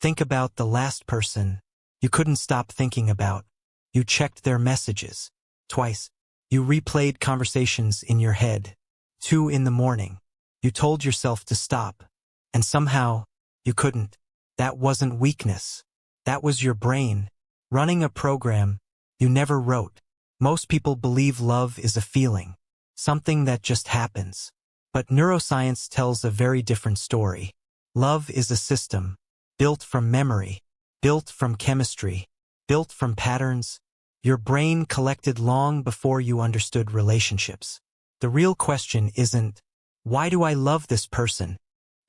Think about the last person you couldn't stop thinking about. You checked their messages twice. You replayed conversations in your head. 2 in the morning. You told yourself to stop. And somehow, you couldn't. That wasn't weakness. That was your brain running a program you never wrote. Most people believe love is a feeling, something that just happens. But neuroscience tells a very different story. Love is a system, built from memory, built from chemistry, built from patterns your brain collected long before you understood relationships. The real question isn't, why do I love this person?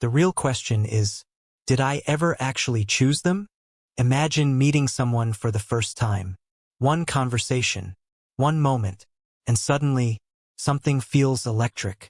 The real question is, did I ever actually choose them? Imagine meeting someone for the first time. One conversation, one moment, and suddenly, something feels electric.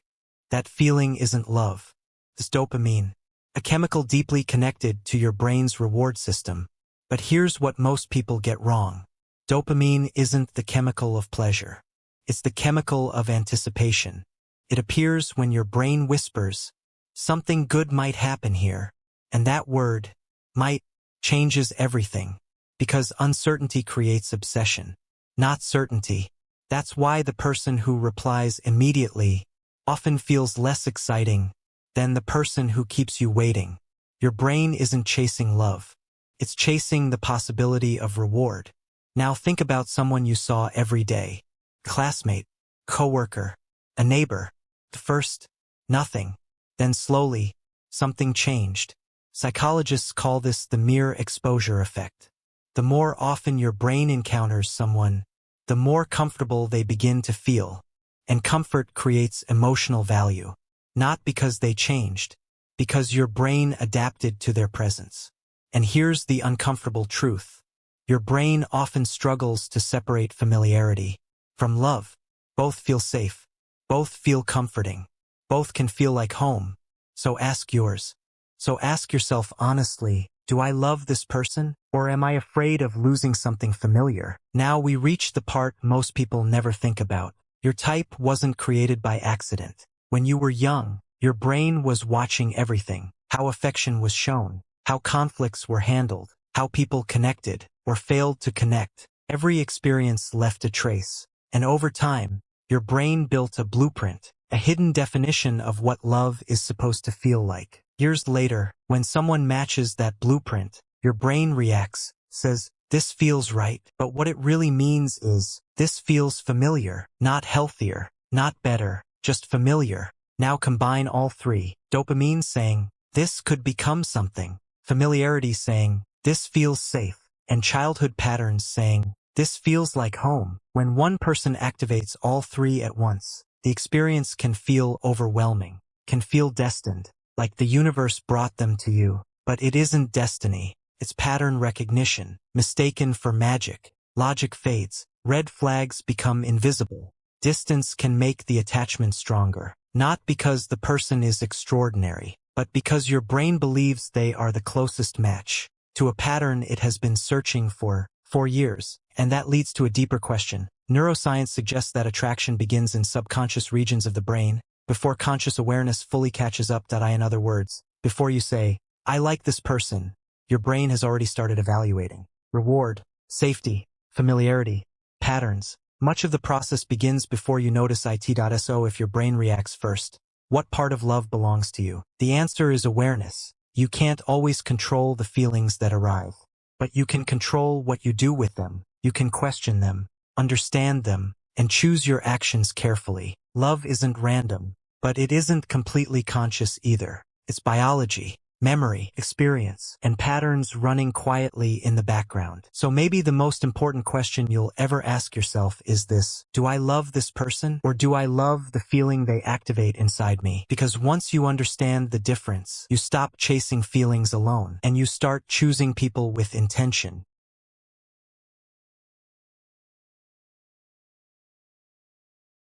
That feeling isn't love. It's dopamine, a chemical deeply connected to your brain's reward system. But here's what most people get wrong. Dopamine isn't the chemical of pleasure. It's the chemical of anticipation. It appears when your brain whispers, something good might happen here. And that word, might, changes everything. Because uncertainty creates obsession, not certainty. That's why the person who replies immediately often feels less exciting than the person who keeps you waiting. Your brain isn't chasing love. It's chasing the possibility of reward. Now think about someone you saw every day. Classmate, coworker, a neighbor. First, nothing. Then slowly, something changed. Psychologists call this the mere exposure effect. The more often your brain encounters someone, the more comfortable they begin to feel. And comfort creates emotional value. Not because they changed, because your brain adapted to their presence. And here's the uncomfortable truth. Your brain often struggles to separate familiarity from love. Both feel safe. Both feel comforting. Both can feel like home. So ask yours. So ask yourself honestly, do I love this person? Or am I afraid of losing something familiar? Now we reach the part most people never think about. Your type wasn't created by accident. When you were young, your brain was watching everything. How affection was shown. How conflicts were handled. How people connected or failed to connect. Every experience left a trace. And over time, your brain built a blueprint, a hidden definition of what love is supposed to feel like. Years later, when someone matches that blueprint, your brain reacts, says, this feels right. But what it really means is, this feels familiar, not healthier, not better, just familiar. Now combine all three. Dopamine saying, this could become something. Familiarity saying, this feels safe. And childhood patterns saying, this feels like home. When one person activates all three at once, the experience can feel overwhelming, can feel destined, like the universe brought them to you. But it isn't destiny. It's pattern recognition, mistaken for magic. Logic fades. Red flags become invisible. Distance can make the attachment stronger. Not because the person is extraordinary, but because your brain believes they are the closest match to a pattern it has been searching for years. And that leads to a deeper question. Neuroscience suggests that attraction begins in subconscious regions of the brain, before conscious awareness fully catches up. In other words, before you say, I like this person, your brain has already started evaluating reward, safety, familiarity, patterns. Much of the process begins before you notice it. So if your brain reacts first, what part of love belongs to you? The answer is awareness. You can't always control the feelings that arrive, but you can control what you do with them. You can question them, understand them, and choose your actions carefully. Love isn't random, but it isn't completely conscious either. It's biology, memory, experience, and patterns running quietly in the background. So maybe the most important question you'll ever ask yourself is this: do I love this person, or do I love the feeling they activate inside me? Because once you understand the difference, you stop chasing feelings alone, and you start choosing people with intention.